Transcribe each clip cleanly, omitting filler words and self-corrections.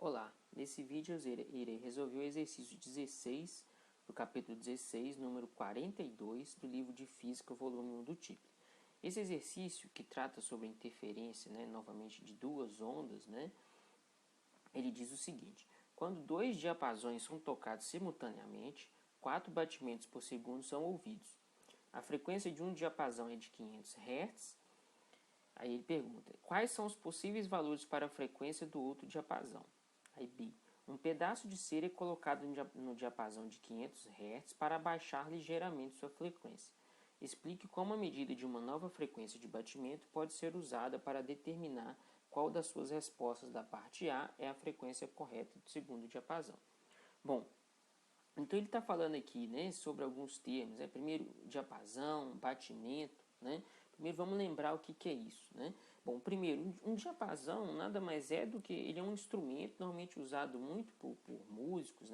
Olá, nesse vídeo eu irei resolver o exercício 16 do capítulo 16, número 42 do livro de Física, volume 1 do TIC. Esse exercício, que trata sobre a interferência, novamente, de duas ondas, ele diz o seguinte: quando dois diapasões são tocados simultaneamente, 4 batimentos por segundo são ouvidos. A frequência de um diapasão é de 500 Hz. Aí ele pergunta: quais são os possíveis valores para a frequência do outro diapasão? Aí B. Um pedaço de cera é colocado no diapasão de 500 Hz para abaixar ligeiramente sua frequência. Explique como a medida de uma nova frequência de batimento pode ser usada para determinar qual das suas respostas da parte A é a frequência correta do segundo diapasão. Bom, então ele está falando aqui, sobre alguns termos. Primeiro, diapasão, batimento. Primeiro vamos lembrar o que é isso. Bom, primeiro, um diapasão nada mais é do que ele é um instrumento normalmente usado muito por músicos,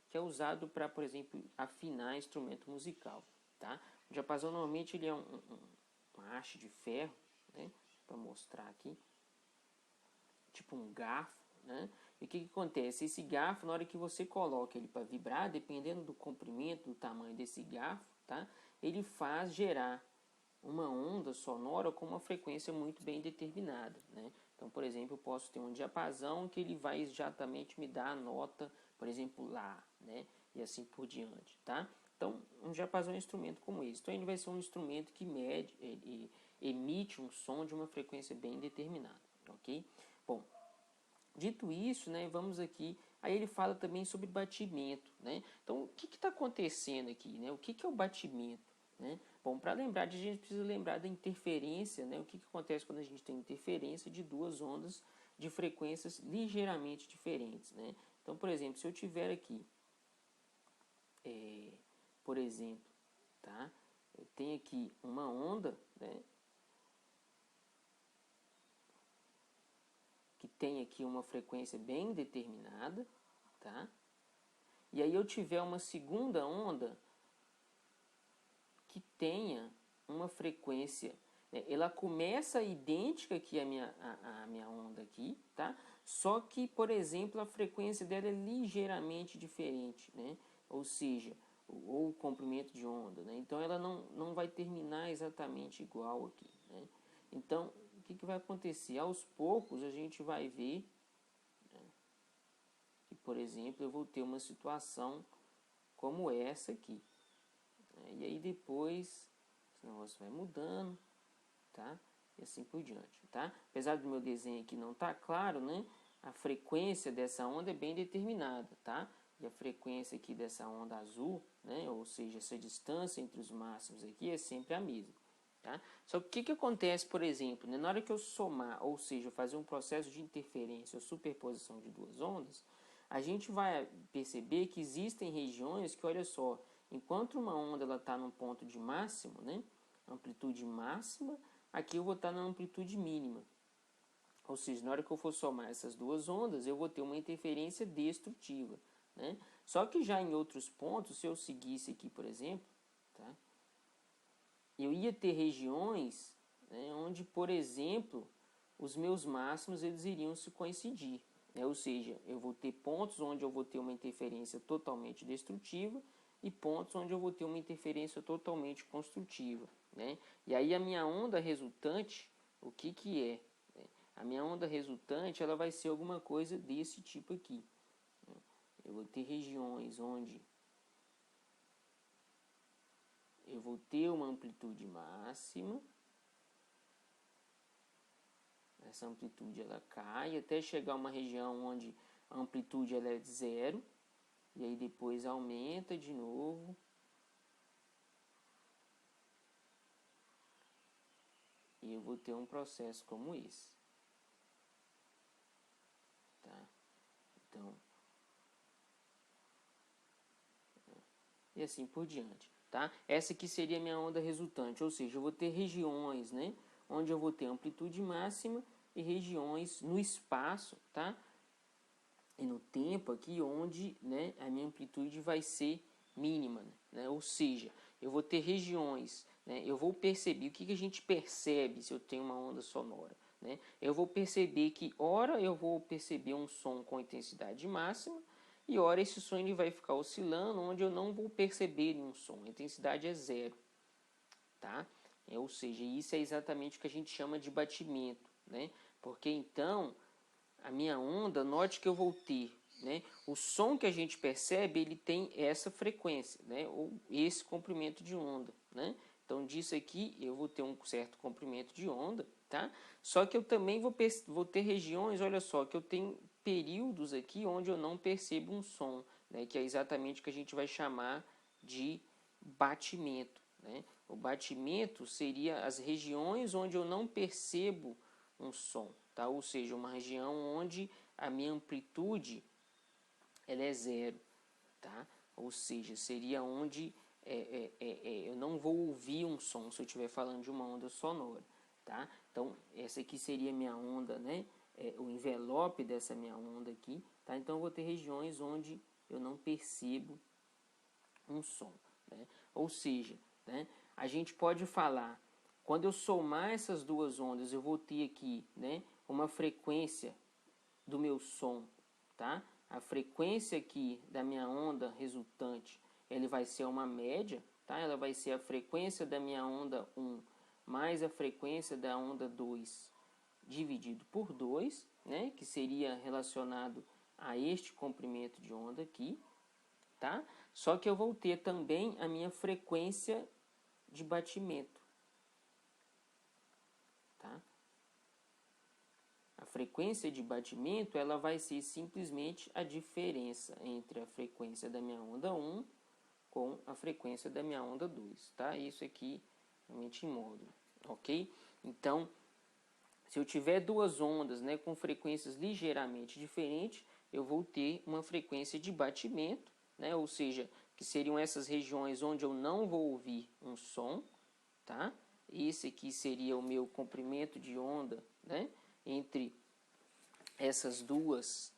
que é usado para, por exemplo, afinar instrumento musical. Tá? O diapasão normalmente ele é uma haste de ferro, para mostrar aqui, tipo um garfo. E o que acontece? Esse garfo, na hora que você coloca ele para vibrar, dependendo do comprimento, do tamanho desse garfo, tá? Ele faz gerar uma onda sonora com uma frequência muito bem determinada. Então, por exemplo, eu posso ter um diapasão que ele vai exatamente me dar a nota, por exemplo, Lá, e assim por diante. Tá? Então, um diapasão é um instrumento como esse. Então, ele vai ser um instrumento que emite um som de uma frequência bem determinada. Ok? Bom, dito isso, vamos aqui. Aí ele fala também sobre batimento. Então, o que está acontecendo aqui? O que é o batimento? Bom, para lembrar disso, a gente precisa lembrar da interferência. O que acontece quando a gente tem interferência de duas ondas de frequências ligeiramente diferentes. Então, por exemplo, se eu tiver aqui, por exemplo, tá? Eu tenho aqui uma onda, que tem aqui uma frequência bem determinada, tá? E aí eu tiver uma segunda onda que tenha uma frequência, ela começa idêntica aqui a minha onda aqui, tá? Só que, por exemplo, a frequência dela é ligeiramente diferente, Ou seja, ou o comprimento de onda, Então ela não vai terminar exatamente igual aqui, Então, o que vai acontecer? Aos poucos a gente vai ver que, por exemplo, eu vou ter uma situação como essa aqui. E aí depois esse negócio vai mudando, tá? E assim por diante, tá? Apesar do meu desenho aqui não tá claro, a frequência dessa onda é bem determinada, tá? E a frequência aqui dessa onda azul, ou seja, essa distância entre os máximos aqui é sempre a mesma. Tá? Só que o que acontece, por exemplo, na hora que eu somar, ou seja, fazer um processo de interferência ou superposição de duas ondas, a gente vai perceber que existem regiões que, olha só, enquanto uma onda está num ponto de máximo, amplitude máxima, aqui eu vou estar na amplitude mínima. Ou seja, na hora que eu for somar essas duas ondas, eu vou ter uma interferência destrutiva. Só que já em outros pontos, se eu seguisse aqui, por exemplo, tá? Eu ia ter regiões onde, por exemplo, os meus máximos eles iriam se coincidir. Ou seja, eu vou ter pontos onde eu vou ter uma interferência totalmente destrutiva e pontos onde eu vou ter uma interferência totalmente construtiva. E aí a minha onda resultante, o que é? A minha onda resultante ela vai ser alguma coisa desse tipo aqui. Eu vou ter regiões onde eu vou ter uma amplitude máxima. Essa amplitude ela cai até chegar a uma região onde a amplitude ela é de zero. E aí depois aumenta de novo. E eu vou ter um processo como esse. Tá? Então, e assim por diante. Tá? Essa aqui seria a minha onda resultante. Ou seja, eu vou ter regiões, onde eu vou ter amplitude máxima e regiões no espaço, tá? E no tempo aqui onde a minha amplitude vai ser mínima. Ou seja, eu vou ter regiões, eu vou perceber, o que a gente percebe se eu tenho uma onda sonora? né? Eu vou perceber que, ora, eu vou perceber um som com intensidade máxima, e ora esse som ele vai ficar oscilando, onde eu não vou perceber nenhum som. A intensidade é zero, tá? Ou seja, isso é exatamente o que a gente chama de batimento, né? Porque então, a minha onda, note que eu vou ter, né? O som que a gente percebe, ele tem essa frequência, né? Ou esse comprimento de onda, né? Então, disso aqui, eu vou ter um certo comprimento de onda, tá? Só que eu também vou ter regiões, olha só, que eu tenho períodos aqui onde eu não percebo um som, né? Que é exatamente o que a gente vai chamar de batimento, né? O batimento seria as regiões onde eu não percebo um som, tá? Ou seja, uma região onde a minha amplitude ela é zero, tá? Ou seja, seria onde eu não vou ouvir um som se eu estiver falando de uma onda sonora, tá? Então, essa aqui seria minha onda, né? O envelope dessa minha onda aqui, tá? Então, eu vou ter regiões onde eu não percebo um som, né? Ou seja, né, a gente pode falar, quando eu somar essas duas ondas, eu vou ter aqui, né, uma frequência do meu som, tá? A frequência aqui da minha onda resultante, ele vai ser uma média, tá? Ela vai ser a frequência da minha onda 1 mais a frequência da onda 2 dividido por 2, né? Que seria relacionado a este comprimento de onda aqui, tá? Só que eu vou ter também a minha frequência de batimento, tá? A frequência de batimento, ela vai ser simplesmente a diferença entre a frequência da minha onda 1 com a frequência da minha onda 2, tá? Isso aqui realmente em módulo, ok? Então, se eu tiver duas ondas, né, com frequências ligeiramente diferentes, eu vou ter uma frequência de batimento, né? Ou seja, que seriam essas regiões onde eu não vou ouvir um som, tá? Esse aqui seria o meu comprimento de onda, né? Entre essas duas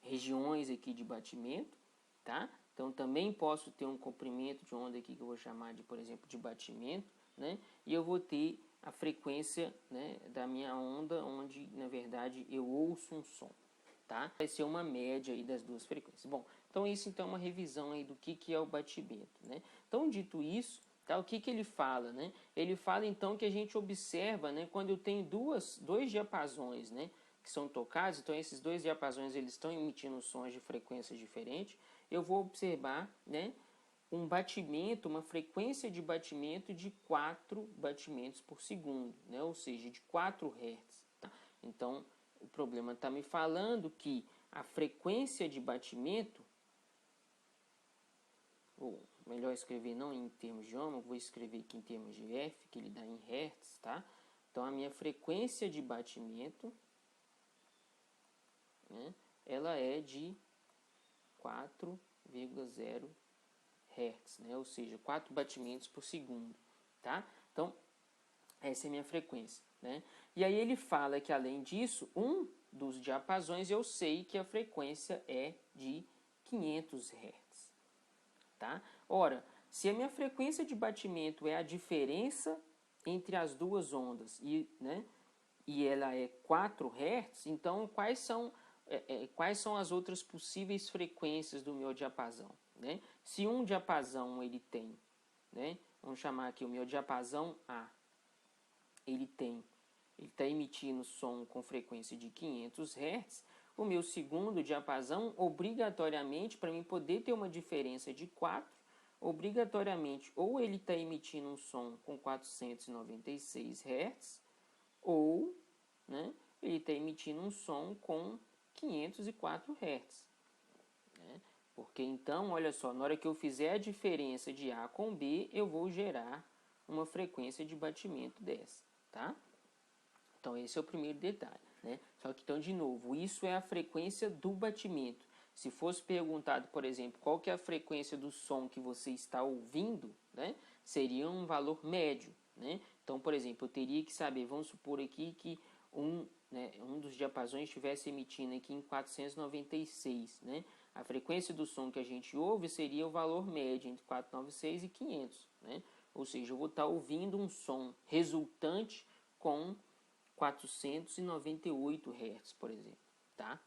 regiões aqui de batimento, tá? Então também posso ter um comprimento de onda aqui que eu vou chamar de, por exemplo, de batimento, né? E eu vou ter a frequência, né, da minha onda, onde na verdade eu ouço um som, tá? Vai ser uma média aí das duas frequências. Bom, então isso então é uma revisão aí do que é o batimento, né? Então dito isso, tá? O que ele fala, né? Ele fala então que a gente observa, né, quando eu tenho dois diapasões, né, que são tocados, então esses dois diapasões eles estão emitindo sons de frequências diferentes, eu vou observar, né, um batimento, uma frequência de batimento de 4 batimentos por segundo, né? Ou seja, de 4 Hz. Tá? Então, o problema está me falando que a frequência de batimento, ou melhor escrever não em termos de ohms, vou escrever aqui em termos de F, que ele dá em Hertz, tá? Então, a minha frequência de batimento, né, ela é de 4,0 Hz, né? Ou seja, 4 batimentos por segundo, tá? Então, essa é a minha frequência, né? E aí ele fala que, além disso, um dos diapasões eu sei que a frequência é de 500 Hz, tá? Ora, se a minha frequência de batimento é a diferença entre as duas ondas né, e ela é 4 Hz, então quais são as outras possíveis frequências do meu diapasão, né? Se um diapasão ele tem, né, vamos chamar aqui o meu diapasão A, ele está emitindo som com frequência de 500 Hz, o meu segundo diapasão, obrigatoriamente, para mim poder ter uma diferença de 4, obrigatoriamente, ou ele está emitindo um som com 496 Hz, ou, né, ele está emitindo um som com 504 Hz. Né? Porque então, olha só, na hora que eu fizer a diferença de A com B, eu vou gerar uma frequência de batimento dessa, tá? Então, esse é o primeiro detalhe, né? Só que, então, de novo, isso é a frequência do batimento. Se fosse perguntado, por exemplo, qual que é a frequência do som que você está ouvindo, né? Seria um valor médio, né? Então, por exemplo, eu teria que saber, vamos supor aqui que um dos diapasões estivesse emitindo aqui em 496, né? A frequência do som que a gente ouve seria o valor médio entre 496 e 500, né? Ou seja, eu vou estar ouvindo um som resultante com 498 Hz, por exemplo, tá?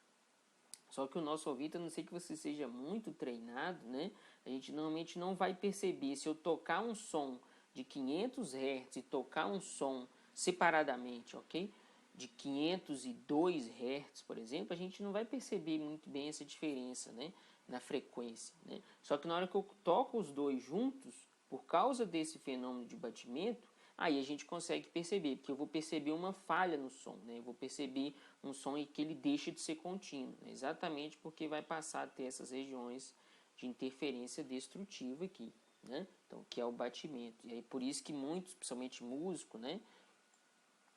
Só que o nosso ouvido, a não ser que você seja muito treinado, né? A gente normalmente não vai perceber. Se eu tocar um som de 500 Hz e tocar um som separadamente, ok? De 502 Hz, por exemplo, a gente não vai perceber muito bem essa diferença, né? Na frequência, né? Só que na hora que eu toco os dois juntos, por causa desse fenômeno de batimento, aí a gente consegue perceber, porque eu vou perceber uma falha no som, né? Eu vou perceber um som em que ele deixa de ser contínuo, né? Exatamente porque vai passar a ter essas regiões de interferência destrutiva aqui, né? Então, que é o batimento. E aí por isso que muitos, principalmente músicos, né?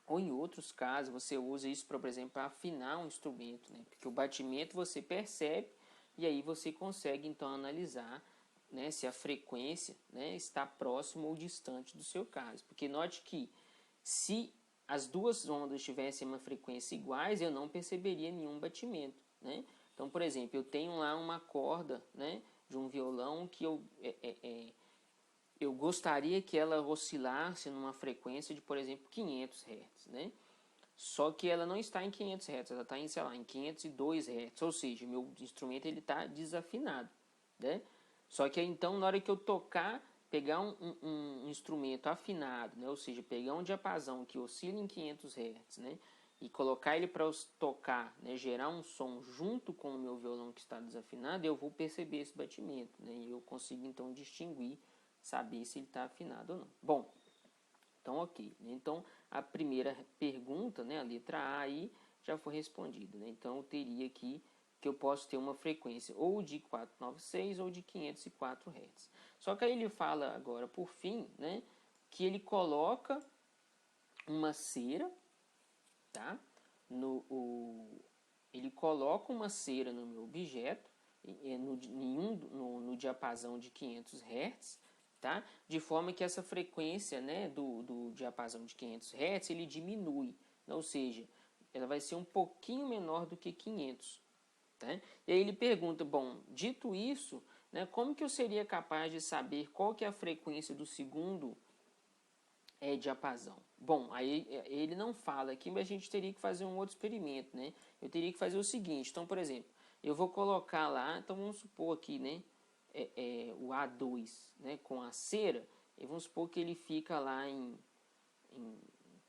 Ou em outros casos, você usa isso, por exemplo, para afinar um instrumento, né? Porque o batimento você percebe e aí você consegue então analisar, né, se a frequência, né, está próxima ou distante do seu caso. Porque note que se as duas ondas tivessem uma frequência iguais, eu não perceberia nenhum batimento, né? Então, por exemplo, eu tenho lá uma corda, né, de um violão que eu gostaria que ela oscilasse numa frequência de, por exemplo, 500 Hz, né? Só que ela não está em 500 Hz, ela está em, sei lá, em 502 Hz, ou seja, meu instrumento ele está desafinado, né? Só que então, na hora que eu tocar, pegar um instrumento afinado, né? Ou seja, pegar um diapasão que oscila em 500 Hz, né? E colocar ele para tocar, né? Gerar um som junto com o meu violão que está desafinado, eu vou perceber esse batimento, né? E eu consigo então distinguir, saber se ele está afinado ou não. Bom, então ok. Então a primeira pergunta, né? A letra A aí já foi respondida, né? Então eu teria aqui que eu posso ter uma frequência ou de 496 ou de 504 Hz. Só que aí ele fala agora, por fim, né, que ele coloca uma cera, tá? Ele coloca uma cera no meu objeto, no diapasão de 500 Hz, tá? De forma que essa frequência, né, do diapasão de 500 Hz ele diminui, ou seja, ela vai ser um pouquinho menor do que 500. Né? E aí ele pergunta, bom, dito isso, né, como que eu seria capaz de saber qual que é a frequência do segundo diapasão? Bom, aí ele não fala aqui, mas a gente teria que fazer um outro experimento, né? Eu teria que fazer o seguinte, então, por exemplo, eu vou colocar lá, então vamos supor aqui, né, o A2, né, com a cera, e vamos supor que ele fica lá em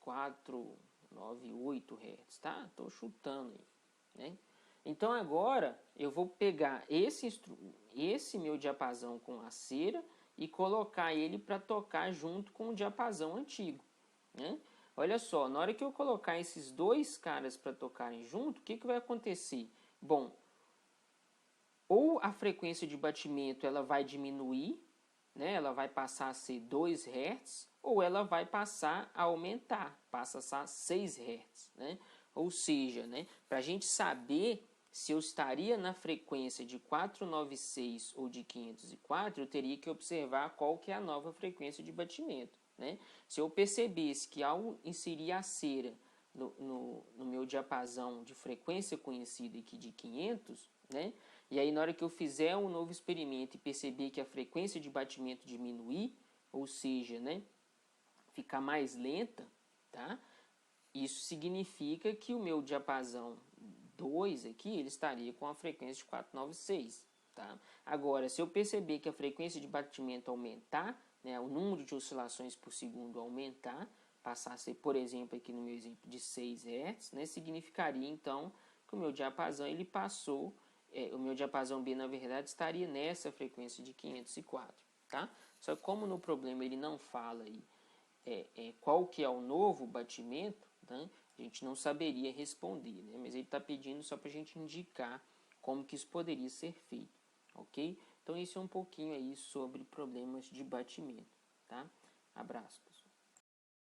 498 Hz, tá? Estou chutando aí, né? Então agora eu vou pegar esse meu diapasão com a cera e colocar ele para tocar junto com o diapasão antigo, né? Olha só, na hora que eu colocar esses dois caras para tocarem junto, o que vai acontecer? Bom, ou a frequência de batimento ela vai diminuir, né? Ela vai passar a ser 2 Hz, ou ela vai passar a aumentar, passa a ser 6 Hz, né? Ou seja, né, para a gente saber se eu estaria na frequência de 496 ou de 504, eu teria que observar qual que é a nova frequência de batimento, né? Se eu percebesse que ao inserir a cera no meu diapasão de frequência conhecida aqui de 500, né? E aí na hora que eu fizer um novo experimento e perceber que a frequência de batimento diminuir, ou seja, né, ficar mais lenta, tá? Isso significa que o meu diapasão 2 aqui, ele estaria com a frequência de 496, tá? Agora, se eu perceber que a frequência de batimento aumentar, né, o número de oscilações por segundo aumentar, passar a ser, por exemplo, aqui no meu exemplo de 6 Hz, né, significaria então que o meu diapasão ele passou, o meu diapasão B na verdade estaria nessa frequência de 504, tá? Só que como no problema ele não fala aí qual que é o novo batimento, né, a gente não saberia responder, né? Mas ele está pedindo só para a gente indicar como que isso poderia ser feito, ok? Então isso é um pouquinho aí sobre problemas de batimento, tá? Abraço, pessoal.